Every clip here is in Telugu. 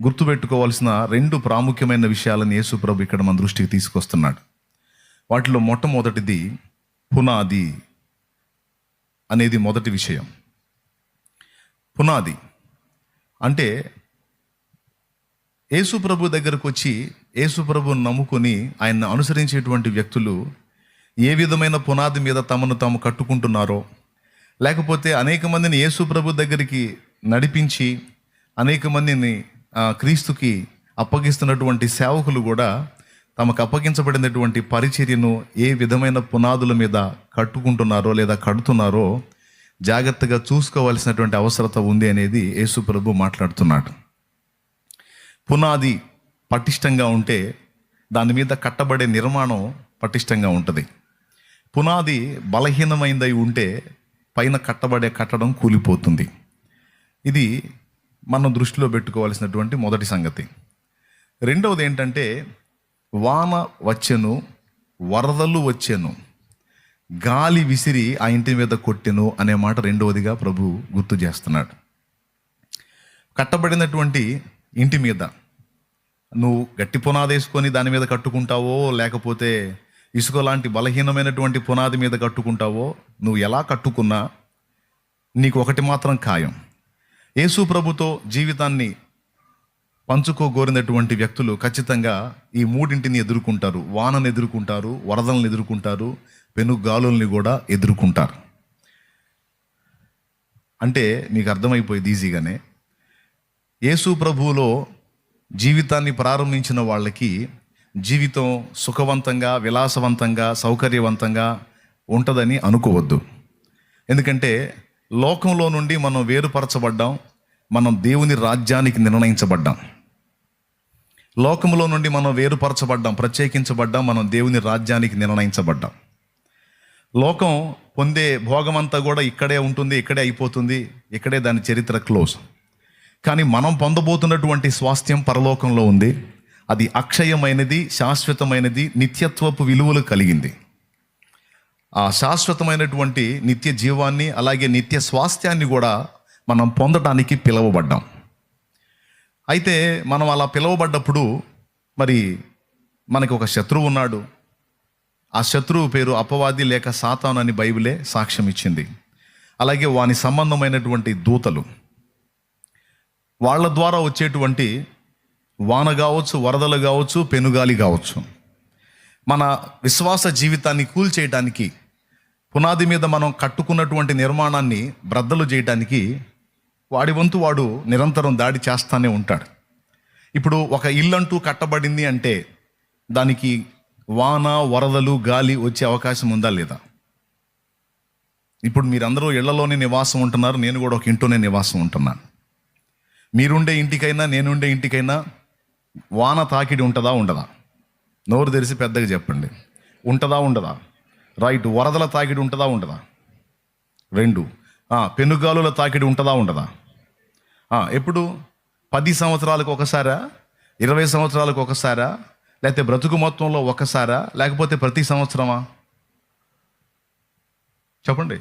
గుర్తుపెట్టుకోవాల్సిన 2 ప్రాముఖ్యమైన విషయాలను యేసు ప్రభు ఇక్కడ మన దృష్టికి తీసుకొస్తున్నాడు. వాటిలో మొట్టమొదటిది పునాది అనేది మొదటి విషయం. పునాది అంటే యేసు ప్రభు దగ్గరకు వచ్చి యేసు ప్రభుని నమ్ముకొని ఆయన్ని అనుసరించేటువంటి వ్యక్తులు ఏ విధమైన పునాది మీద తమను తాము కట్టుకుంటున్నారో, లేకపోతే అనేక మందిని యేసు ప్రభు దగ్గరికి నడిపించి అనేక మందిని క్రీస్తుకి అప్పగిస్తున్నటువంటి సేవకులు కూడా తమకు అప్పగించబడినటువంటి పరిచర్యను ఏ విధమైన పునాదుల మీద కట్టుకుంటున్నారో లేదా కడుతున్నారో జాగ్రత్తగా చూసుకోవాల్సినటువంటి అవసరత ఉంది అనేది యేసు ప్రభు మాట్లాడుతున్నాడు. పునాది పటిష్టంగా ఉంటే దాని మీద కట్టబడే నిర్మాణం పటిష్టంగా ఉంటుంది. పునాది బలహీనమైందై ఉంటే పైన కట్టబడే కట్టడం కూలిపోతుంది. ఇది మనం దృష్టిలో పెట్టుకోవాల్సినటువంటి మొదటి సంగతి. రెండవది ఏంటంటే, వాన వచ్చెను, వరదలు వచ్చెను, గాలి విసిరి ఆ ఇంటి మీద కొట్టెను అనే మాట రెండవదిగా ప్రభు గుర్తు చేస్తున్నాడు. కట్టబడినటువంటి ఇంటి మీద నువ్వు గట్టి పునాది వేసుకొని దాని మీద కట్టుకుంటావో, లేకపోతే ఇసుక లాంటి బలహీనమైనటువంటి పునాది మీద కట్టుకుంటావో, నువ్వు ఎలా కట్టుకున్నా నీకు ఒకటి మాత్రం ఖాయం. యేసు ప్రభుతో జీవితాన్ని పంచుకోగోరినటువంటి వ్యక్తులు ఖచ్చితంగా ఈ మూడింటిని ఎదుర్కొంటారు. వానను ఎదుర్కొంటారు, వరదలను ఎదుర్కొంటారు, పెనుగాలుల్ని కూడా ఎదుర్కొంటారు. అంటే మీకు అర్థమైపోయింది ఈజీగానే. యేసు ప్రభువులో జీవితాన్ని ప్రారంభించిన వాళ్ళకి జీవితం సుఖవంతంగా, విలాసవంతంగా, సౌకర్యవంతంగా ఉంటుందని అనుకోవద్దు. ఎందుకంటే లోకంలో నుండి మనం వేరుపరచబడ్డాం, మనం దేవుని రాజ్యానికి నిర్ణయించబడ్డాం. లోకంలో నుండి మనం వేరుపరచబడ్డాం, ప్రత్యేకించబడ్డాం, మనం దేవుని రాజ్యానికి నిర్ణయించబడ్డాం. లోకం పొందే భోగమంతా కూడా ఇక్కడే ఉంటుంది, ఇక్కడే అయిపోతుంది, ఇక్కడే దాని చరిత్ర క్లోజ్. కానీ మనం పొందబోతున్నటువంటి స్వాస్థ్యం పరలోకంలో ఉంది. అది అక్షయమైనది, శాశ్వతమైనది, నిత్యత్వపు విలువలు కలిగింది. ఆ శాశ్వతమైనటువంటి నిత్య జీవాన్ని, అలాగే నిత్య స్వాస్థ్యాన్ని కూడా మనం పొందడానికి పిలువబడ్డాం. అయితే మనం అలా పిలువబడ్డప్పుడు మరి మనకి ఒక శత్రువు ఉన్నాడు. ఆ శత్రువు పేరు అపవాది లేక సాతాను అని బైబిలే సాక్ష్యం ఇచ్చింది. అలాగే వాని సంబంధమైనటువంటి దూతలు, వాళ్ళ ద్వారా వచ్చేటువంటి వాన కావచ్చు, వరదలు కావచ్చు, పెనుగాలి కావచ్చు, మన విశ్వాస జీవితాన్ని కూల్చేయడానికి, పునాది మీద మనం కట్టుకున్నటువంటి నిర్మాణాన్ని బ్రద్దలు చేయడానికి వాడి వంతు వాడు నిరంతరం దాడి చేస్తూనే ఉంటాడు. ఇప్పుడు ఒక ఇల్లంటూ కట్టబడింది అంటే దానికి వాన, వరదలు, గాలి వచ్చే అవకాశం ఉందా లేదా? ఇప్పుడు మీరందరూ ఇళ్లలోనే నివాసం ఉంటున్నారు, నేను కూడా ఒక ఇంట్లోనే నివాసం ఉంటున్నాను. మీరుండే ఇంటికైనా నేనుండే ఇంటికైనా వాన తాకిడి ఉంటుందా ఉండదా? నోరు తెరిచి పెద్దగా చెప్పండి. ఉంటుందా ఉండదా? రైట్. వరదల తాకిడి ఉంటుందా ఉండదా? 2. పెనుగాలుల తాకిడి ఉంటుందా ఉండదా? ఎప్పుడు? 10 సంవత్సరాలకు ఒకసారా, 20 సంవత్సరాలకు ఒకసారా, లేకపోతే బ్రతుకు మొత్తంలో ఒకసారా, లేకపోతే ప్రతి సంవత్సరమా? చెప్పండి.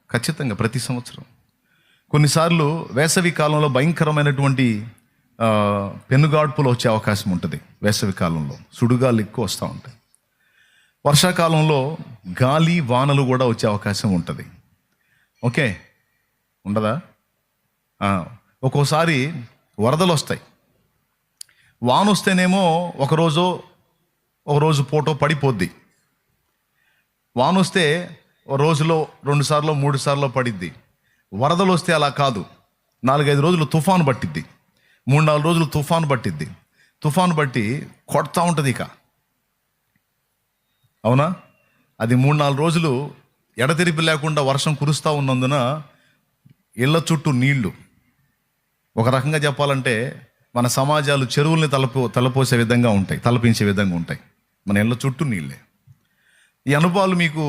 ఖచ్చితంగా ప్రతి సంవత్సరం. కొన్నిసార్లు వేసవి కాలంలో భయంకరమైనటువంటి పెనుగాడ్పులు వచ్చే అవకాశం ఉంటుంది. వేసవి కాలంలో సుడుగాలు ఎక్కువ వస్తూ ఉంటాయి. వర్షాకాలంలో గాలి, వానలు కూడా వచ్చే అవకాశం ఉంటుంది. ఓకే, ఉండదా? ఒక్కోసారి వరదలు వస్తాయి. వాన వస్తేనేమో ఒకరోజు పూట పడిపోద్ది. వాన వస్తే రోజులో 2 సార్లు 3 సార్లు పడిద్ది. వరదలు వస్తే అలా కాదు, 4-5 రోజులు తుఫాను పట్టిద్ది, 3-4 రోజులు తుఫాను పట్టిద్ది. తుఫాను బట్టి కొడతా ఉంటుంది. ఇక అవునా? అది 3-4 రోజులు ఎడతెరిపి లేకుండా వర్షం కురుస్తూ ఉన్నందున ఇళ్ళ చుట్టూ నీళ్లు. ఒక రకంగా చెప్పాలంటే మన సమాజాలు చెరువుల్ని తలపోసే విధంగా ఉంటాయి, తలపించే విధంగా ఉంటాయి. మన ఇళ్ళ చుట్టూ నీళ్ళే. ఈ అనుభవాలు మీకు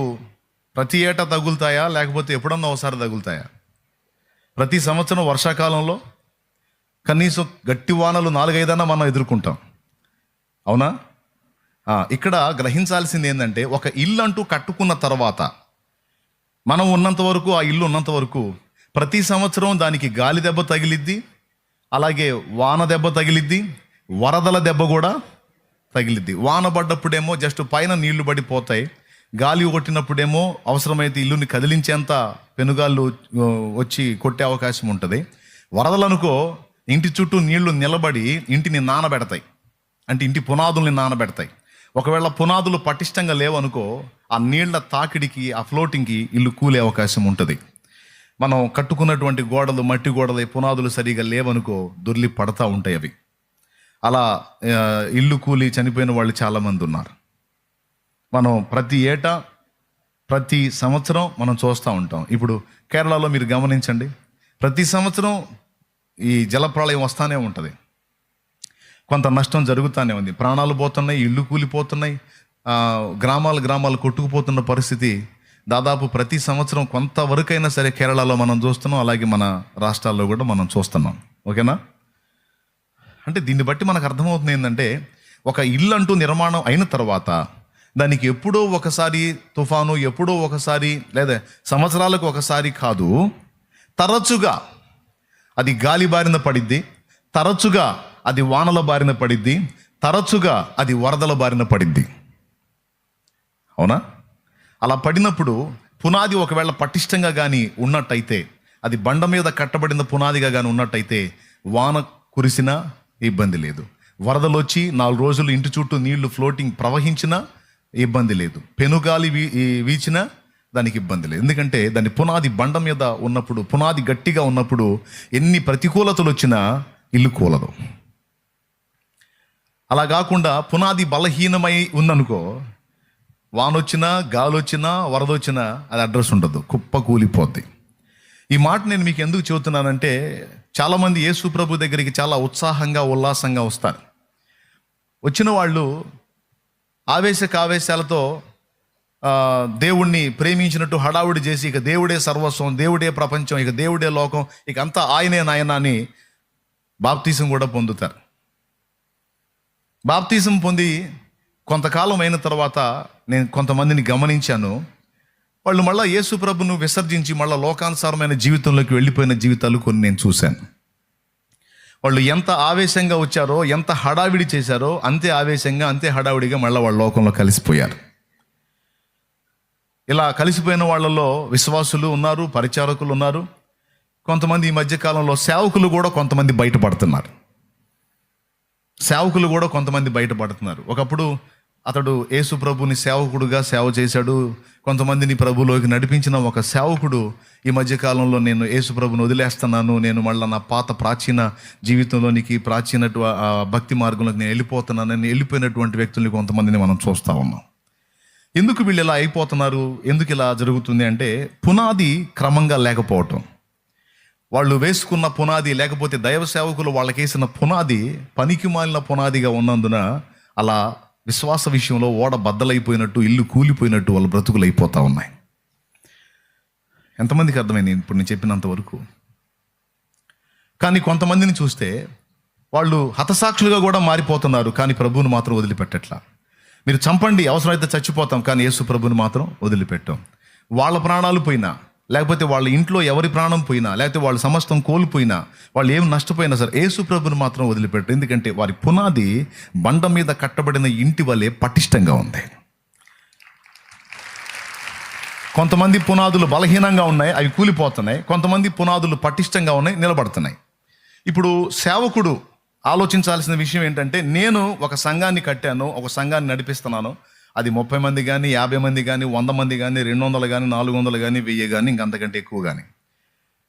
ప్రతి ఏటా తగులుతాయా, లేకపోతే ఎప్పుడన్నా ఒకసారి తగులుతాయా? ప్రతి సంవత్సరం వర్షాకాలంలో కనీసం గట్టి వానలు 4-5 మనం ఎదుర్కొంటాం. అవునా? ఇక్కడ గ్రహించాల్సింది ఏంటంటే, ఒక ఇల్లు అంటూ కట్టుకున్న తర్వాత మనం ఉన్నంత వరకు, ఆ ఇల్లు ఉన్నంత వరకు ప్రతి సంవత్సరం దానికి గాలి దెబ్బ తగిలిద్ది, అలాగే వాన దెబ్బ తగిలిద్ది, వరదల దెబ్బ కూడా తగిలిద్ది. వాన పడ్డప్పుడేమో జస్ట్ పైన నీళ్లు పడిపోతాయి, గాలి కొట్టినప్పుడేమో అవసరమైతే ఇల్లుని కదిలించేంత పెనుగాళ్ళు వచ్చి కొట్టే అవకాశం ఉంటుంది. వరదలనుకో ఇంటి చుట్టూ నీళ్లు నిలబడి ఇంటిని నానబెడతాయి, అంటే ఇంటి పునాదుల్ని నానబెడతాయి. ఒకవేళ పునాదులు పటిష్టంగా లేవనుకో ఆ నీళ్ల తాకిడికి, ఆ ఫ్లోటింగ్కి ఇల్లు కూలే అవకాశం ఉంటుంది. మనం కట్టుకున్నటువంటి గోడలు మట్టి గోడలు, పునాదులు సరిగా లేవనుకో దొర్లి పడతా ఉంటాయి అవి. అలా ఇల్లు కూలి చనిపోయిన వాళ్ళు చాలామంది ఉన్నారు. మనం ప్రతి ఏటా ప్రతి సంవత్సరం మనం చూస్తూ ఉంటాం. ఇప్పుడు కేరళలో మీరు గమనించండి, ప్రతి సంవత్సరం ఈ జలప్రళయం వస్తూనే ఉంటుంది. కొంత నష్టం జరుగుతూనే ఉంది, ప్రాణాలు పోతున్నాయి, ఇళ్ళు కూలిపోతున్నాయి, గ్రామాలు కొట్టుకుపోతున్న పరిస్థితి దాదాపు ప్రతి సంవత్సరం కొంతవరకైనా సరే కేరళలో మనం చూస్తున్నాం, అలాగే మన రాష్ట్రాల్లో కూడా మనం చూస్తున్నాం. ఓకేనా? అంటే దీన్ని బట్టి మనకు అర్థమవుతుంది ఏంటంటే, ఒక ఇల్లు అంటూ నిర్మాణం అయిన తర్వాత దానికి ఎప్పుడో ఒకసారి తుఫాను, ఎప్పుడో ఒకసారి లేదా సంవత్సరాలకు ఒకసారి కాదు, తరచుగా అది గాలి బారిన పడిద్ది, తరచుగా అది వానల బారిన పడిద్ది, తరచుగా అది వరదల బారిన పడిద్ది. అవునా? అలా పడినప్పుడు పునాది ఒకవేళ పటిష్టంగా కానీ ఉన్నట్టయితే, అది బండ మీద కట్టబడిన పునాదిగా కానీ ఉన్నట్టయితే వాన కురిసినా ఇబ్బంది లేదు, వరదలు వచ్చి 4 రోజులు ఇంటి చుట్టూ నీళ్లు ఫ్లోటింగ్ ప్రవహించినా ఇబ్బంది లేదు, పెనుగాలి వీచినా దానికి ఇబ్బంది లేదు. ఎందుకంటే దాని పునాది బండ మీద ఉన్నప్పుడు, పునాది గట్టిగా ఉన్నప్పుడు ఎన్ని ప్రతికూలతలు వచ్చినా ఇల్లు కూలదు. అలా కాకుండా పునాది బలహీనమై ఉందనుకో, వానొచ్చినా గాలొచ్చినా వరదొచ్చినా అది అడ్రస్ ఉండదు, కుప్ప కూలిపోద్ది. ఈ మాట నేను మీకు ఎందుకు చెబుతున్నానంటే, చాలామంది యేసు ప్రభు దగ్గరికి చాలా ఉత్సాహంగా ఉల్లాసంగా వస్తారు. వచ్చిన వాళ్ళు ఆవేశాలతో దేవుణ్ణి ప్రేమించినట్టు హడావుడి చేసి, ఇక దేవుడే సర్వస్వం, దేవుడే ప్రపంచం, ఇక దేవుడే లోకం, ఇక అంతా ఆయనే నాయన అని బాప్తీసం కూడా పొందుతారు. బాప్తీసం పొంది కొంతకాలం అయిన తర్వాత నేను కొంతమందిని గమనించాను, వాళ్ళు మళ్ళీ యేసు ప్రభును విసర్జించి మళ్ళీ లోకానుసారమైన జీవితంలోకి వెళ్ళిపోయిన జీవితాలు కొన్ని నేను చూశాను. వాళ్ళు ఎంత ఆవేశంగా వచ్చారో, ఎంత హడావిడి చేశారో, అంతే ఆవేశంగా అంతే హడావిడిగా మళ్ళీ వాళ్ళ లోకంలో కలిసిపోయారు. ఇలా కలిసిపోయిన వాళ్ళలో విశ్వాసులు ఉన్నారు, పరిచారకులు ఉన్నారు, కొంతమంది ఈ మధ్యకాలంలో సేవకులు కూడా కొంతమంది బయటపడుతున్నారు. ఒకప్పుడు అతడు యేసు ప్రభుని సేవకుడుగా సేవ చేశాడు, కొంతమందిని ప్రభులోకి నడిపించిన ఒక సేవకుడు ఈ మధ్యకాలంలో నేను యేసు ప్రభుని వదిలేస్తున్నాను, నేను మళ్ళీ నా పాత ప్రాచీన జీవితంలోనికి, ప్రాచీన భక్తి మార్గంలోకి నేను వెళ్ళిపోతున్నానని వెళ్ళిపోయినటువంటి వ్యక్తుల్ని కొంతమందిని మనం చూస్తూ ఉన్నాం. ఎందుకు వీళ్ళు ఇలా అయిపోతున్నారు, ఎందుకు ఇలా జరుగుతుంది అంటే, పునాది క్రమంగా లేకపోవటం. వాళ్ళు వేసుకున్న పునాది, లేకపోతే దైవ సేవకులు వాళ్ళకేసిన పునాది పనికి మాలిన పునాదిగా ఉన్నందున అలా విశ్వాస విషయంలో ఓడ బద్దలైపోయినట్టు, ఇల్లు కూలిపోయినట్టు వాళ్ళ బ్రతుకులు అయిపోతూ ఉన్నాయి. ఎంతమందికి అర్థమైంది ఇప్పుడు నేను చెప్పినంత వరకు? కానీ కొంతమందిని చూస్తే వాళ్ళు హతసాక్షులుగా కూడా మారిపోతున్నారు, కానీ ప్రభువుని మాత్రం వదిలిపెట్టట్లా. మీరు చంపండి, అవసరమైతే చచ్చిపోతాం, కానీ యేసు ప్రభుని మాత్రం వదిలిపెట్టాం. వాళ్ళ ప్రాణాలు పోయినా, లేకపోతే వాళ్ళ ఇంట్లో ఎవరి ప్రాణం పోయినా, లేకపోతే వాళ్ళ సమస్తం కోల్పోయినా, వాళ్ళు ఏం నష్టపోయినా సరే యేసు ప్రభుని మాత్రం వదిలిపెట్టారు. ఎందుకంటే వారి పునాది బండ మీద కట్టబడిన ఇంటి వలె పటిష్టంగా ఉంది. కొంతమంది పునాదులు బలహీనంగా ఉన్నాయి, అవి కూలిపోతున్నాయి. కొంతమంది పునాదులు పటిష్టంగా ఉన్నాయి, నిలబడుతున్నాయి. ఇప్పుడు సేవకుడు ఆలోచించాల్సిన విషయం ఏంటంటే, నేను ఒక సంఘాన్ని కట్టాను, ఒక సంఘాన్ని నడిపిస్తున్నాను, అది 30 మంది కానీ, 50 మంది కానీ, 100 మంది కానీ, 200 కానీ, 400 కానీ, 1000 కానీ, ఇంకంతకంటే ఎక్కువ కానీ,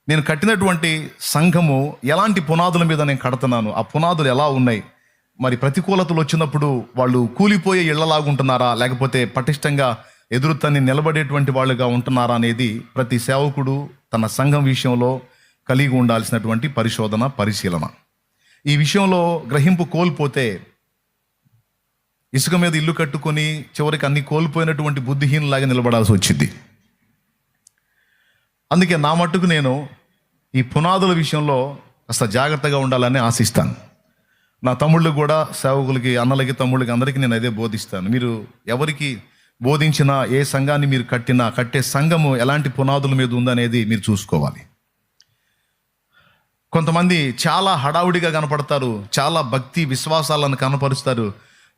నేను కట్టినటువంటి సంఘము ఎలాంటి పునాదుల మీద నేను కడుతున్నాను, ఆ పునాదులు ఎలా ఉన్నాయి, మరి ప్రతికూలతలు వచ్చినప్పుడు వాళ్ళు కూలిపోయే ఇళ్లలాగుంటున్నారా, లేకపోతే పటిష్టంగా ఎదురుతన్ని నిలబడేటువంటి వాళ్ళుగా ఉంటున్నారా అనేది ప్రతి సేవకుడు తన సంఘం విషయంలో కలిగి ఉండాల్సినటువంటి పరిశీలన. ఈ విషయంలో గ్రహింపు కోల్పోతే ఇసుక మీద ఇల్లు కట్టుకొని చివరికి అన్ని కోల్పోయినటువంటి బుద్ధిహీనులాగా నిలబడాల్సి వచ్చింది. అందుకే నా మట్టుకు నేను ఈ పునాదుల విషయంలో కాస్త జాగ్రత్తగా ఉండాలని ఆశిస్తాను. నా తమ్ముళ్ళకి కూడా, సేవకులకి, అన్నలకి, తమ్ముళ్ళకి, అందరికీ నేను అదే బోధిస్తాను. మీరు ఎవరికి బోధించినా, ఏ సంఘాన్ని మీరు కట్టే సంఘము ఎలాంటి పునాదుల మీద ఉందనేది మీరు చూసుకోవాలి. కొంతమంది చాలా హడావుడిగా కనపడతారు, చాలా భక్తి విశ్వాసాలను కనపరుస్తారు,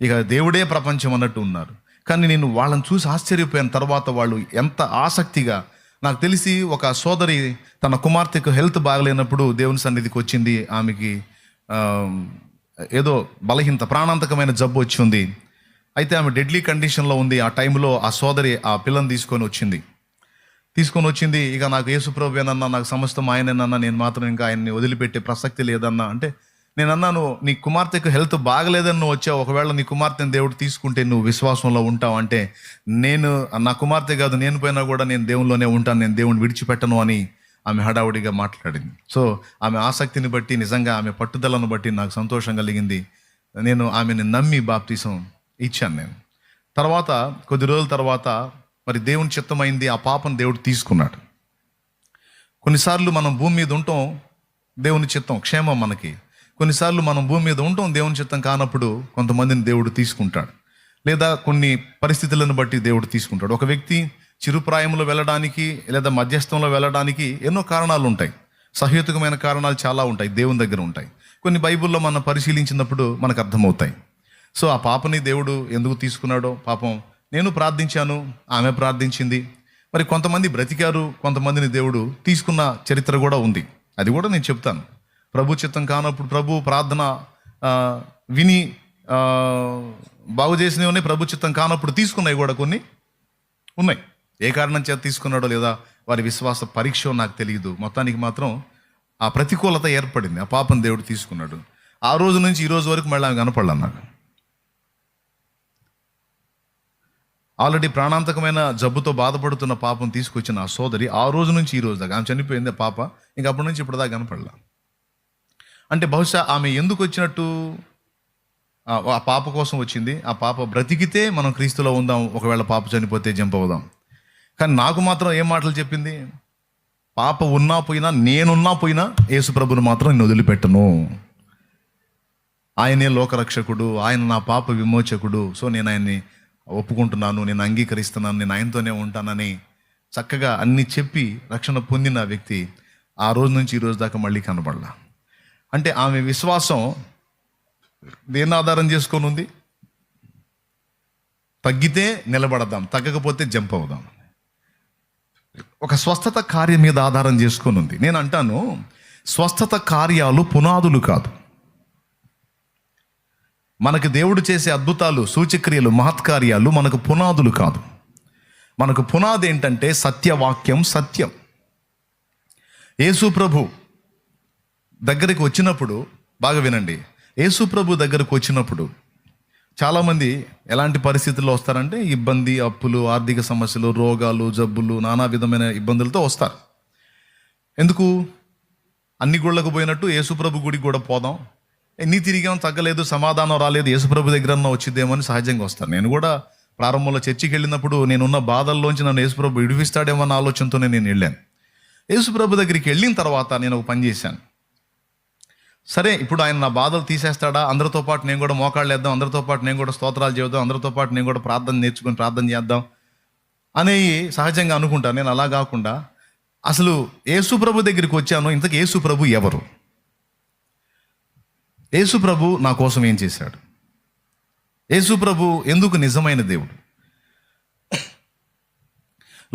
ఇక దేవుడే ప్రపంచం అన్నట్టు ఉన్నారు. కానీ నేను వాళ్ళని చూసి ఆశ్చర్యపోయిన తర్వాత వాళ్ళు ఎంత ఆసక్తిగా, నాకు తెలిసి ఒక సోదరి తన కుమార్తెకు హెల్త్ బాగలేనప్పుడు దేవుని సన్నిధికి వచ్చింది. ఆమెకి ఏదో బలహీనత, ప్రాణాంతకమైన జబ్బు వచ్చింది. అయితే ఆమె డెడ్లీ కండిషన్లో ఉంది. ఆ టైంలో ఆ సోదరి ఆ పిల్లని తీసుకొని వచ్చింది. ఇక నాకు యేసుప్రభువేనన్నా, నాకు సమస్తం ఆయనేనన్నా, నేను మాత్రం ఇంకా ఆయన్ని వదిలిపెట్టే ప్రసక్తి లేదన్నా. అంటే నేను అన్నాను, నీ కుమార్తెకు హెల్త్ బాగలేదని నువ్వు వచ్చావు, ఒకవేళ నీ కుమార్తెను దేవుడు తీసుకుంటే నువ్వు విశ్వాసంలో ఉంటావు అంటే, నేను నా కుమార్తె కాదు, నేను పోయినా కూడా నేను దేవునిలోనే ఉంటాను, నేను దేవుని విడిచిపెట్టను అని ఆమె హడావుడిగా మాట్లాడింది. సో ఆమె ఆసక్తిని బట్టి, నిజంగా ఆమె పట్టుదలను బట్టి నాకు సంతోషం కలిగింది. నేను ఆమెను నమ్మి బాప్తీసం ఇచ్చాను. నేను తర్వాత కొద్ది రోజుల తర్వాత మరి దేవుని చిత్తమైంది, ఆ పాపను దేవుడు తీసుకున్నాడు. కొన్నిసార్లు మనం భూమి మీద ఉంటాం, దేవుని చిత్తం క్షేమం మనకి. కొన్నిసార్లు మనం భూమి మీద ఉంటాం, దేవుని చిత్తం కానప్పుడు కొంతమందిని దేవుడు తీసుకుంటాడు, లేదా కొన్ని పరిస్థితులను బట్టి దేవుడు తీసుకుంటాడు. ఒక వ్యక్తి చిరుప్రాయంలో వెళ్ళడానికి లేదా మధ్యస్థంలో వెళ్ళడానికి ఎన్నో కారణాలు ఉంటాయి, సహేతుకమైన కారణాలు చాలా ఉంటాయి, దేవుని దగ్గర ఉంటాయి. కొన్ని బైబిల్లో మనం పరిశీలించినప్పుడు మనకు అర్థమవుతాయి. సో ఆ పాపని దేవుడు ఎందుకు తీసుకున్నాడో, పాపం నేను ప్రార్థించాను, ఆమె ప్రార్థించింది. మరి కొంతమంది బ్రతికారు, కొంతమందిని దేవుడు తీసుకున్న చరిత్ర కూడా ఉంది. అది కూడా నేను చెప్తాను. ప్రభు చిత్తం కానప్పుడు, ప్రభు ప్రార్థన విని బాగు చేసినవి, ప్రభు చిత్తం కానప్పుడు తీసుకున్నవి కూడా కొన్ని ఉన్నాయి. ఏ కారణం చేత తీసుకున్నాడో లేదా వారి విశ్వాస పరీక్ష నాకు తెలియదు. మొత్తానికి మాత్రం ఆ ప్రతికూలత ఏర్పడింది, ఆ పాపను దేవుడు తీసుకున్నాడు. ఆ రోజు నుంచి ఈ రోజు వరకు మళ్ళీ ఆమె కనపడలే నాకు. ఆల్రెడీ ప్రాణాంతకమైన జబ్బుతో బాధపడుతున్న పాపం తీసుకొచ్చిన ఆ సోదరి ఆ రోజు నుంచి ఈ రోజు దాకా, ఆమె చనిపోయింది పాప, ఇంక అప్పటి నుంచి ఇప్పుడు దాకా కనపడలా. అంటే బహుశా ఆమె ఎందుకు వచ్చినట్టు, ఆ పాప కోసం వచ్చింది. ఆ పాప బ్రతికితే మనం క్రీస్తులో ఉందాం, ఒకవేళ పాప చనిపోతే జంప్ అవుదాం. కానీ నాకు మాత్రం ఏం మాటలు చెప్పింది, పాప ఉన్నా పోయినా, నేనున్నా పోయినా యేసుప్రభుని మాత్రం నేను వదిలిపెట్టను, ఆయనే లోకరక్షకుడు, ఆయన నా పాప విమోచకుడు, సో నేను ఆయన్ని ఒప్పుకుంటున్నాను, నేను అంగీకరిస్తున్నాను, నేను ఆయనతోనే ఉంటానని చక్కగా అన్ని చెప్పి రక్షణ పొందిన వ్యక్తి ఆ రోజు నుంచి ఈ రోజు దాకా మళ్ళీ కనబడలా. అంటే ఆమె విశ్వాసం దేన్ని ఆధారం చేసుకొని ఉంది, తగ్గితే నిలబడదాం, తగ్గకపోతే జంప్ అవుదాం, ఒక స్వస్థత కార్యం మీద ఆధారం చేసుకొని ఉంది. నేను అంటాను, స్వస్థత కార్యాలు పునాదులు కాదు. మనకు దేవుడు చేసే అద్భుతాలు, సూచక్రియలు, మహత్కార్యాలు మనకు పునాదులు కాదు. మనకు పునాది ఏంటంటే సత్యవాక్యం, సత్యం. యేసు ప్రభు దగ్గరికి వచ్చినప్పుడు, బాగా వినండి, యేసు ప్రభు దగ్గరకు వచ్చినప్పుడు చాలామంది ఎలాంటి పరిస్థితుల్లో వస్తారంటే, ఇబ్బంది, అప్పులు, ఆర్థిక సమస్యలు, రోగాలు, జబ్బులు, నానా విధమైన ఇబ్బందులతో వస్తారు. ఎందుకు? అన్ని గుళ్ళకు పోయినట్టు యేసుప్రభు గుడికి కూడా పోదాం, ఎన్ని తిరిగాం తగ్గలేదు, సమాధానం రాలేదు, యేసుప్రభు దగ్గర వచ్చిద్దేమో అని సహజంగా వస్తాను. నేను కూడా ప్రారంభంలో చర్చికి వెళ్ళినప్పుడు నేనున్న బాధల్లోంచి నన్ను యేసుప్రభు విడిపిస్తాడేమో అన్న ఆలోచనతోనే నేను వెళ్ళాను. యేసుప్రభు దగ్గరికి వెళ్ళిన తర్వాత నేను ఒక పని చేశాను. సరే, ఇప్పుడు ఆయన నా బాధలు తీసేస్తాడా, అందరితో పాటు నేను కూడా మోకాళ్ళు వేద్దాం, అందరితో పాటు నేను కూడా స్తోత్రాలు చేద్దాం, అందరితో పాటు నేను కూడా ప్రార్థన నేర్చుకుని ప్రార్థన చేద్దాం అనేవి సహజంగా అనుకుంటాను. నేను అలా కాకుండా అసలు యేసుప్రభు దగ్గరికి వచ్చాను. ఇంతకు యేసుప్రభు ఎవరు? యేసుప్రభు నా కోసం ఏం చేశాడు? యేసుప్రభు ఎందుకు నిజమైన దేవుడు?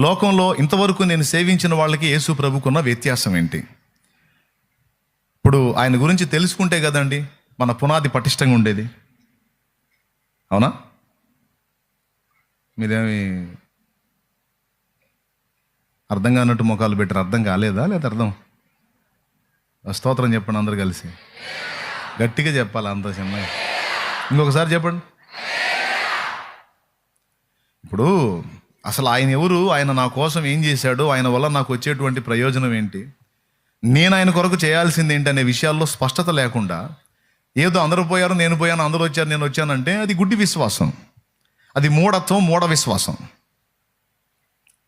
లోకంలో ఇంతవరకు నేను సేవించిన వాళ్ళకి యేసుప్రభుకున్న వ్యత్యాసం ఏంటి? ఇప్పుడు ఆయన గురించి తెలుసుకుంటే కదండి మన పునాది పటిష్టంగా ఉండేది. అవునా? మీరేమి అర్థం కానట్టు ముఖాలు పెట్టారు? అర్థం కాలేదా? లేదా అర్థం? స్తోత్రం చెప్పండి అందరు కలిసి, గట్టిగా చెప్పాలి అంత చిన్నగా. ఇంకొకసారి చెప్పండి. ఇప్పుడు అసలు ఆయన ఎవరు, ఆయన నా కోసం ఏం చేశాడు, ఆయన వల్ల నాకు వచ్చేటువంటి ప్రయోజనం ఏంటి, నేను ఆయన కొరకు చేయాల్సింది ఏంటి అనే విషయాల్లో స్పష్టత లేకుండా ఏదో అందరూ పోయారు నేను పోయాను, అందరూ వచ్చారు నేను వచ్చానంటే అది గుడ్డి విశ్వాసం, అది మూఢత్వం, మూఢ విశ్వాసం.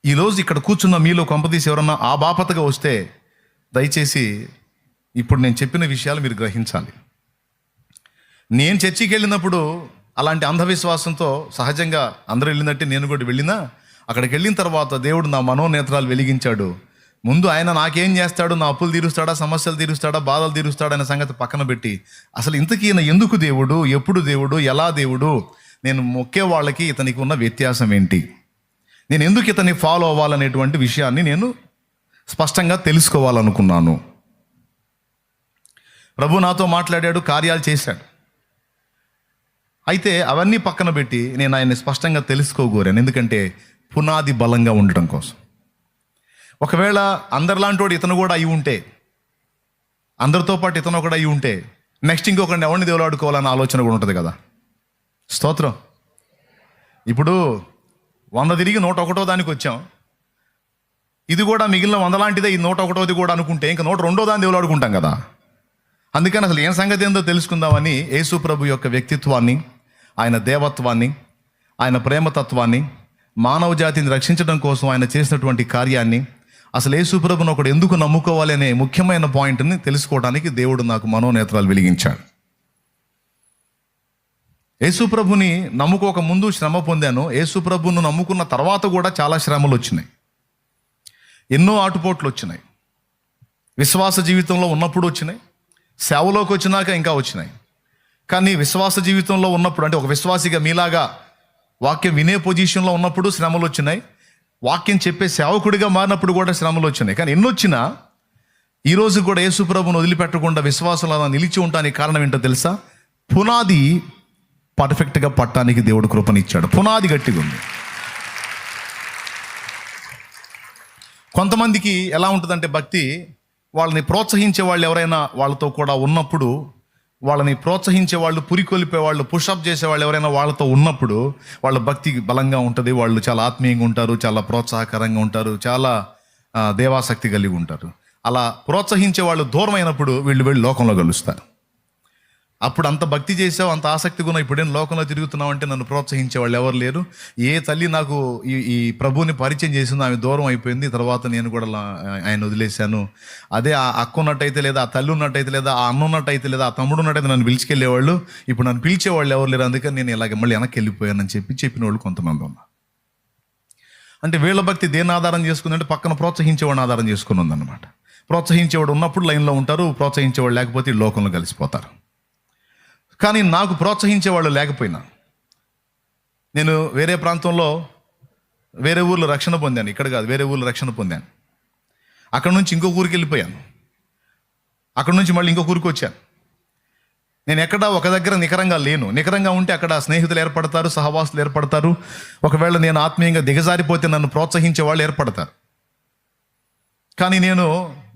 ఈరోజు ఇక్కడ కూర్చున్న మీలో కొంపదీసి ఎవరన్నా ఆ బాపతగా వస్తే దయచేసి ఇప్పుడు నేను చెప్పిన విషయాలు మీరు గ్రహించాలి. నేను చర్చికి వెళ్ళినప్పుడు అలాంటి అంధవిశ్వాసంతో సహజంగా అందరూ వెళ్ళినట్టే నేను కూడా వెళ్ళినా, అక్కడికి వెళ్ళిన తర్వాత దేవుడు నా మనోనేత్రాలు వెలిగించాడు. ముందు ఆయన నాకేం చేస్తాడు, నా అప్పులు తీరుస్తాడా, సమస్యలు తీరుస్తాడా, బాధలు తీరుస్తాడా అనే సంగతి పక్కన పెట్టి అసలు ఇంతకీ ఈయన ఎందుకు దేవుడు, ఎప్పుడు దేవుడు, ఎలా దేవుడు, నేను మొక్కే వాళ్ళకి ఇతనికి ఉన్న వ్యత్యాసం ఏంటి, నేను ఎందుకు ఇతన్ని ఫాలో అవ్వాలనేటువంటి విషయాన్ని నేను స్పష్టంగా తెలుసుకోవాలనుకున్నాను. ప్రభు నాతో మాట్లాడాడు, కార్యాలు చేశాడు. అయితే అవన్నీ పక్కన పెట్టి నేను ఆయన్ని స్పష్టంగా తెలుసుకోగోరాను. ఎందుకంటే పునాది బలంగా ఉండటం కోసం. ఒకవేళ అందరిలాంటి వాడు ఇతను కూడా అయి ఉంటే, అందరితో పాటు ఇతను ఒకటి అయి ఉంటే, నెక్స్ట్ ఇంకొకరిని ఎవరిని దేవులాడుకోవాలన్న ఆలోచన కూడా ఉంటుంది కదా. స్తోత్రం. ఇప్పుడు 100 తిరిగి 101వ దానికి వచ్చాం. ఇది కూడా మిగిలిన 100 లాంటిదే, ఈ 101వది కూడా అనుకుంటే ఇంకా 102వ దాన్ని దేవులాడుకుంటాం కదా. అందుకని అసలు ఏం సంగతి ఏందో తెలుసుకుందామని యేసు ప్రభు యొక్క వ్యక్తిత్వాన్ని, ఆయన దేవత్వాన్ని, ఆయన ప్రేమతత్వాన్ని, మానవ జాతిని రక్షించడం కోసం ఆయన చేసినటువంటి కార్యాన్ని, అసలు యేసు ప్రభుని ఒకడు ఎందుకు నమ్ముకోవాలి అనే ముఖ్యమైన పాయింట్ని తెలుసుకోవడానికి దేవుడు నాకు మనోనేత్రాలు వెలిగించాడు. యేసు ప్రభుని నమ్ముకోక ముందు శ్రమ పొందాను. యేసు ప్రభును నమ్ముకున్న తర్వాత కూడా చాలా శ్రమలు వచ్చినాయి, ఎన్నో ఆటుపోట్లు వచ్చినాయి. విశ్వాస జీవితంలో ఉన్నప్పుడు వచ్చినాయి, సేవలోకి వచ్చినాక ఇంకా వచ్చినాయి. కానీ విశ్వాస జీవితంలో ఉన్నప్పుడు, అంటే ఒక విశ్వాసిగా మీలాగా వాక్యం వినే పొజిషన్లో ఉన్నప్పుడు శ్రమలు వచ్చినాయి. వాక్యం చెప్పే సేవకుడిగా మారినప్పుడు కూడా శ్రమలు వచ్చినాయి. కానీ ఎన్నొచ్చినా ఈరోజు కూడా యేసు ప్రభువును వదిలిపెట్టకుండా విశ్వాసంలో నిలిచి ఉండడానికి కారణం ఏంటో తెలుసా? పునాది పర్ఫెక్ట్గా పట్టడానికి దేవుడు కృపనిచ్చాడు. పునాది గట్టిగా ఉంది. కొంతమందికి ఎలా ఉంటుందంటే భక్తి, వాళ్ళని ప్రోత్సహించే వాళ్ళు ఎవరైనా వాళ్ళతో కూడా ఉన్నప్పుడు, వాళ్ళని ప్రోత్సహించే వాళ్ళు, పురికొల్పే వాళ్ళు, పుషప్ చేసే వాళ్ళు ఎవరైనా వాళ్ళతో ఉన్నప్పుడు వాళ్ళ భక్తి బలంగా ఉంటుంది. వాళ్ళు చాలా ఆత్మీయంగా ఉంటారు, చాలా ప్రోత్సాహకరంగా ఉంటారు, చాలా దేవాసక్తి కలిగి ఉంటారు. అలా ప్రోత్సహించే వాళ్ళు దూరం అయినప్పుడు వీళ్ళు వెళ్ళి లోకంలో కలుస్తారు. అప్పుడు అంత భక్తి చేసావు, అంత ఆసక్తిగా ఉన్నావు, ఇప్పుడేం లోకంలో తిరుగుతున్నావు అంటే నన్ను ప్రోత్సహించే వాళ్ళు ఎవరు లేరు. ఏ తల్లి నాకు ఈ ప్రభువుని పరిచయం చేసిందో ఆమె దూరం అయిపోయింది, తర్వాత నేను కూడా ఆయన వదిలేశాను. అదే ఆ అక్క ఉన్నట్టయితే, లేదా ఆ తల్లి ఉన్నట్టయితే, లేదా ఆ అన్న ఉన్నట్టయితే, లేదా ఆ తమ్ముడు ఉన్నట్టయితే నన్ను పిలిచికెళ్ళేవాళ్ళు, ఇప్పుడు నన్ను పిలిచేవాళ్ళు ఎవరు లేరు, అందుకని నేను ఇలాగ మళ్ళీ వెనక్కి వెళ్ళిపోయానని చెప్పిన వాళ్ళు కొంతమంది ఉన్నారు. అంటే వీళ్ళ భక్తి దేని ఆధారం చేసుకుందంటే పక్కన ప్రోత్సహించేవాడిని ఆధారం చేసుకుని ఉందన్నమాట. ప్రోత్సహించేవాడు ఉన్నప్పుడు లైన్లో ఉంటారు, ప్రోత్సహించేవాడు లేకపోతే ఈ లోకంలో కలిసిపోతారు. కానీ నాకు ప్రోత్సహించేవాళ్ళు లేకపోయినా, నేను వేరే ప్రాంతంలో వేరే ఊర్లో రక్షణ పొందాను, ఇక్కడ కాదు వేరే ఊర్లో రక్షణ పొందాను. అక్కడ నుంచి ఇంకొక ఊరికి వెళ్ళిపోయాను, అక్కడ నుంచి మళ్ళీ ఇంకొక ఊరికి వచ్చాను. నేను ఎక్కడ ఒక దగ్గర నికరంగా లేను. నికరంగా ఉంటే అక్కడ స్నేహితులు ఏర్పడతారు, సహవాసులు ఏర్పడతారు. ఒకవేళ నేను ఆత్మీయంగా దిగజారిపోతే నన్ను ప్రోత్సహించే వాళ్ళు ఏర్పడతారు. కానీ నేను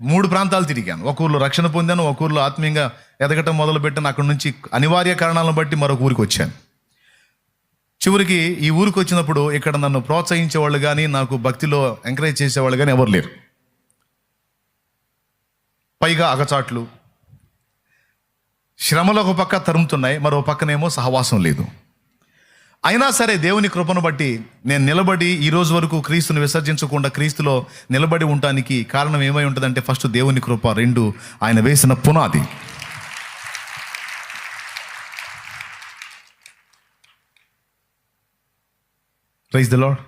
3 ప్రాంతాలు తిరిగాను. ఒక ఊర్లో రక్షణ పొందాను, ఒక ఊర్లో ఆత్మీయంగా ఎదగటం మొదలుపెట్టాను. అక్కడి నుంచి అనివార్య కారణాలను బట్టి మరొక ఊరికి వచ్చాను. చివరికి ఈ ఊరికి వచ్చినప్పుడు ఇక్కడ నన్ను ప్రోత్సహించేవాళ్ళు కానీ, నాకు భక్తిలో ఎంకరేజ్ చేసేవాళ్ళు కానీ ఎవరు లేరు. పైగా అగచాట్లు, శ్రమలు ఒక పక్క తరుముతున్నాయి, మరో పక్కనేమో సహవాసం లేదు. అయినా సరే దేవుని కృపను బట్టి నేను నిలబడి ఈ రోజు వరకు క్రీస్తుని విసర్జించకుండా క్రీస్తులో నిలబడి ఉండటానికి కారణం ఏమై ఉంటుందంటే, ఫస్ట్ దేవుని కృప, 2 ఆయన వేసిన పునాది. Praise the lord.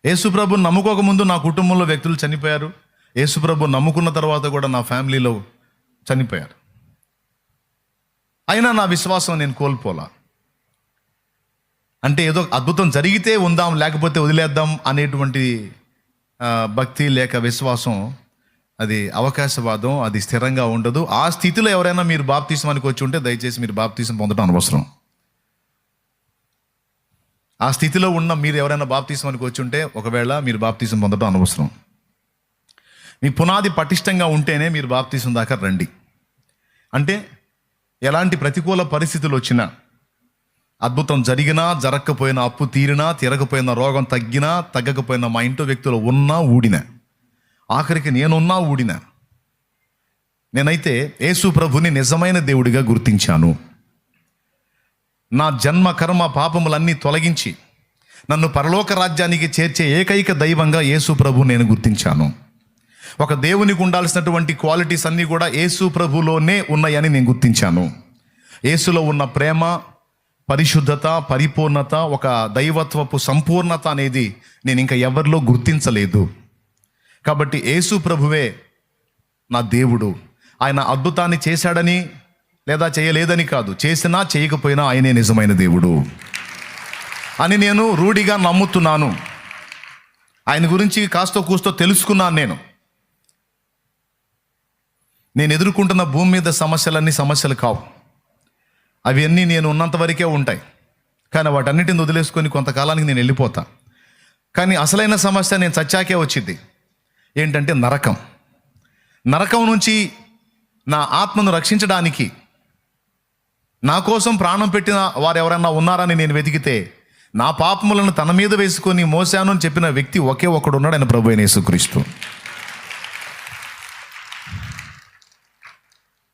యేసు ప్రభుని నమ్ముకోక ముందు నా కుటుంబంలో వ్యక్తులు చనిపోయారు. యేసు ప్రభుని నమ్ముకున్న తర్వాత కూడా నా ఫ్యామిలీలో చనిపోయారు. అయినా నా విశ్వాసం నేను కోల్పోలా. అంటే ఏదో అద్భుతం జరిగితే ఉందాం, లేకపోతే వదిలేద్దాం అనేటువంటి భక్తి లేక విశ్వాసం, అది అవకాశవాదం, అది స్థిరంగా ఉండదు. ఆ స్థితిలో ఎవరైనా మీరు బాప్తిస్మానికి వచ్చి ఉంటే దయచేసి మీరు బాప్తిసం పొందడం అనవసరం. ఆ స్థితిలో ఉన్న మీరు ఎవరైనా బాప్తిస్మానికి వచ్చి ఉంటే ఒకవేళ మీరు బాప్తిసం పొందడం అనవసరం. మీ పునాది పటిష్టంగా ఉంటేనే మీరు బాప్తిసం దాకా రండి. అంటే ఎలాంటి ప్రతికూల పరిస్థితులు వచ్చినా, అద్భుతం జరిగినా జరగకపోయినా, అప్పు తీరినా తీరకపోయినా, రోగం తగ్గినా తగ్గకపోయినా, మా ఇంట్లో వ్యక్తులు ఉన్నా ఊడినా, ఆఖరికి నేనున్నా ఊడినా, నేనైతే యేసు ప్రభుని నిజమైన దేవుడిగా గుర్తించాను. నా జన్మ కర్మ పాపములన్నీ తొలగించి నన్ను పరలోక రాజ్యానికి చేర్చే ఏకైక దైవంగా యేసు ప్రభు నేను గుర్తించాను. ఒక దేవునికి ఉండాల్సినటువంటి క్వాలిటీస్ అన్నీ కూడా యేసు ప్రభులోనే ఉన్నాయని నేను గుర్తించాను. యేసులో ఉన్న ప్రేమ, పరిశుద్ధత, పరిపూర్ణత, ఒక దైవత్వపు సంపూర్ణత అనేది నేను ఇంకా ఎవరిలో గుర్తించలేదు. కాబట్టి యేసు ప్రభువే నా దేవుడు. ఆయన అద్భుతాన్ని చేశాడని లేదా చేయలేదని కాదు, చేసినా చేయకపోయినా ఆయనే నిజమైన దేవుడు అని నేను రూఢిగా నమ్ముతున్నాను. ఆయన గురించి కాస్తో కూస్తో తెలుసుకున్నాను. నేను ఎదుర్కొంటున్న భూమి మీద సమస్యలన్నీ సమస్యలు కావు. అవన్నీ నేను ఉన్నంత వరకే ఉంటాయి. కానీ వాటన్నిటిని వదిలేసుకొని కొంతకాలానికి నేను వెళ్ళిపోతా. కానీ అసలైన సమస్య నేను చచ్చాకే వచ్చింది. ఏంటంటే నరకం నుంచి నా ఆత్మను రక్షించడానికి నా కోసం ప్రాణం పెట్టిన వారు ఎవరైనా ఉన్నారని నేను వెతికితే, నా పాపములను తన మీద వేసుకొని మోసాను అని చెప్పిన వ్యక్తి ఒకే ఒకడు ఉన్నాడు, ఆయన ప్రభు అయిన యేసుక్రీస్తు.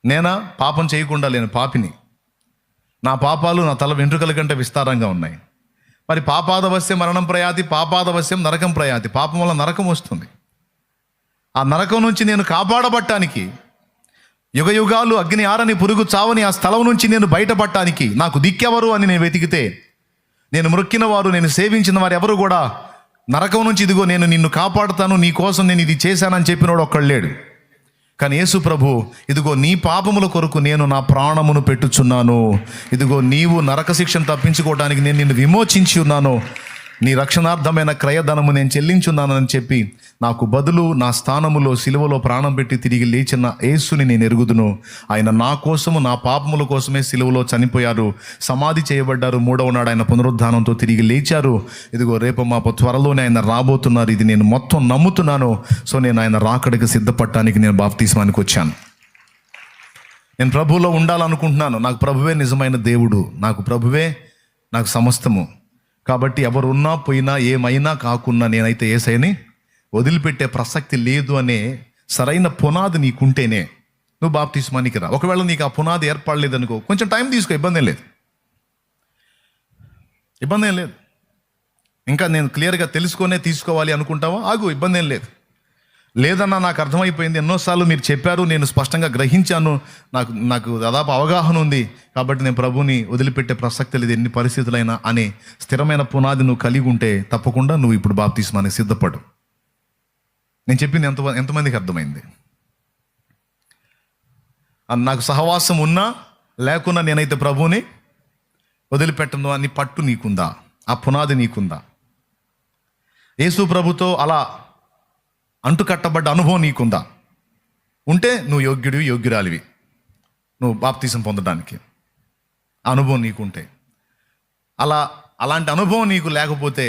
నేనా పాపం చేయకుండా లేని పాపిని. నా పాపాలు నా తల వెంట్రుకల కంటే విస్తారంగా ఉన్నాయి. మరి పాపాదవశ్యం మరణం ప్రయాతి, పాపాదవశ్యం నరకం ప్రయాతి. పాపం వల్ల నరకం వస్తుంది. ఆ నరకం నుంచి నేను కాపాడబట్టానికి, యుగయుగాలు అగ్ని ఆరని పురుగు చావని ఆ స్థలం నుంచి నేను బయటపడటానికి నాకు దిక్కెవరు అని నేను వెతికితే, నేను మొక్కిన వారు, నేను సేవించిన వారు ఎవరు కూడా నరకం నుంచి ఇదిగో నేను నిన్ను కాపాడుతాను, నీ కోసం నేను ఇది చేశానని చెప్పినోడు ఒక్కడు లేడు. కానీ యేసు ప్రభు, ఇదిగో నీ పాపముల కొరకు నేను నా ప్రాణమును పెట్టుచున్నాను, ఇదిగో నీవు నరక శిక్షను తప్పించుకోవడానికి నేను నిన్ను విమోచించి ఉన్నాను, నీ రక్షణార్థమైన క్రయధనము నేను చెల్లించున్నానని చెప్పి నాకు బదులు నా స్థానములో సిలువలో ప్రాణం పెట్టి తిరిగి లేచిన యేసుని నేను ఎరుగుదును. ఆయన నా కోసము, నా పాపముల కోసమే సిలువలో చనిపోయారు, సమాధి చేయబడ్డారు. 3వ నాడు ఆయన పునరుద్ధానంతో తిరిగి లేచారు. ఇదిగో రేపు మా త్వరలోనే ఆయన రాబోతున్నారు. ఇది నేను మొత్తం నమ్ముతున్నాను. సో నేను ఆయన రాకడికి సిద్ధపడటానికి నేను బాప్తిస్మానికి వచ్చాను. నేను ప్రభువులో ఉండాలనుకుంటున్నాను. నాకు ప్రభువే నిజమైన దేవుడు, నాకు ప్రభువే నాకు సమస్తము. కాబట్టి ఎవరున్నా పోయినా ఏమైనా కాకున్నా నేనైతే యేసయ్యని వదిలిపెట్టే ప్రసక్తి లేదు అనే సరైన పునాది నీకుంటేనే నువ్వు బాప్తిస్మానికి రా. ఒకవేళ నీకు ఆ పునాది ఏర్పడలేదనుకో, కొంచెం టైం తీసుకో, ఇబ్బంది ఏం లేదు. ఇంకా నేను క్లియర్గా తెలుసుకొనే తీసుకోవాలి అనుకుంటావా, ఆగు, ఇబ్బంది ఏం లేదు. లేదన్నా నాకు అర్థమైపోయింది, ఎన్నోసార్లు మీరు చెప్పారు, నేను స్పష్టంగా గ్రహించాను, నాకు దాదాపు అవగాహన ఉంది, కాబట్టి నేను ప్రభుని వదిలిపెట్టే ప్రసక్తి లేదు ఎన్ని పరిస్థితులైనా అనే స్థిరమైన పునాది నువ్వు కలిగి ఉంటే తప్పకుండా నువ్వు ఇప్పుడు బాప్తిస్మానికి సిద్ధపడు. నేను చెప్పింది ఎంతమందికి అర్థమైంది? నాకు సహవాసం ఉన్నా లేకున్నా నేనైతే ప్రభుని వదిలిపెట్టను అని పట్టు నీకుందా? ఆ పునాది నీకుందా? యేసు ప్రభుతో అలా అంటుకట్టబడ్డ అనుభవం నీకుందా? ఉంటే నువ్వు యోగ్యురాలివి, నువ్వు బాప్తిసం పొందడానికి. అనుభవం నీకుంటే. అలాంటి అనుభవం నీకు లేకపోతే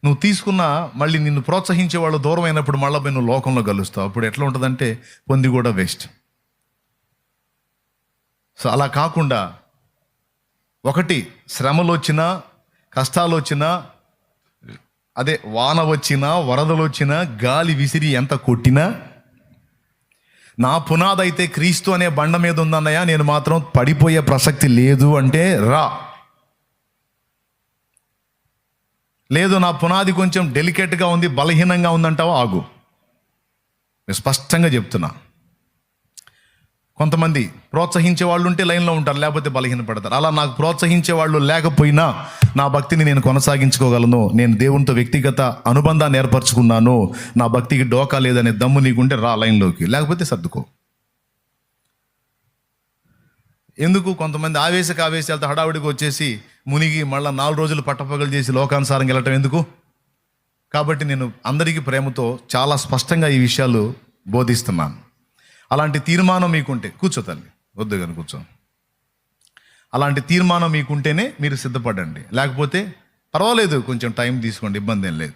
నువ్వు తీసుకున్న, మళ్ళీ నిన్ను ప్రోత్సహించే వాళ్ళు దూరం అయినప్పుడు మళ్ళీ పోయి నువ్వు లోకంలో కలుస్తావు. అప్పుడు ఎట్లా ఉంటుందంటే పొంది కూడా వేస్ట్. సో అలా కాకుండా, ఒకటి శ్రమలు వచ్చినా, కష్టాలు వచ్చినా, అదే వాన వచ్చినా, వరదలు వచ్చినా, గాలి విసిరి ఎంత కొట్టినా, నా పునాది అయితే క్రీస్తు అనే బండ మీద ఉందన్నయ్య, నేను మాత్రం పడిపోయే ప్రసక్తి లేదు అంటే రా. లేదు నా పునాది కొంచెం డెలికేట్గా ఉంది, బలహీనంగా ఉందంటావా, ఆగు. నేను స్పష్టంగా చెప్తున్నా. కొంతమంది ప్రోత్సహించే వాళ్ళు ఉంటే లైన్లో ఉంటారు, లేకపోతే బలహీనపడతారు. అలా నాకు ప్రోత్సహించే వాళ్ళు లేకపోయినా నా భక్తిని నేను కొనసాగించుకోగలను. నేను దేవునితో వ్యక్తిగత అనుబంధాన్ని ఏర్పరచుకున్నాను, నా భక్తికి డోకా లేదనే దమ్ము నీకుంటే రా లైన్లోకి, లేకపోతే సర్దుకో. ఎందుకు కొంతమంది ఆవేశాలతో హడావుడికి వచ్చేసి మునిగి మళ్ళీ 4 రోజులు పట్టపగలు చేసి లోకానుసారంగా వెళ్ళటం ఎందుకు? కాబట్టి నేను అందరికీ ప్రేమతో చాలా స్పష్టంగా ఈ విషయాలు బోధిస్తున్నాను. అలాంటి తీర్మానం మీకుంటే కూర్చో తల్లి, వద్దు కానీ కూర్చో. అలాంటి తీర్మానం మీకుంటేనే మీరు సిద్ధపడండి, లేకపోతే పర్వాలేదు, కొంచెం టైం తీసుకోండి, ఇబ్బంది ఏం లేదు.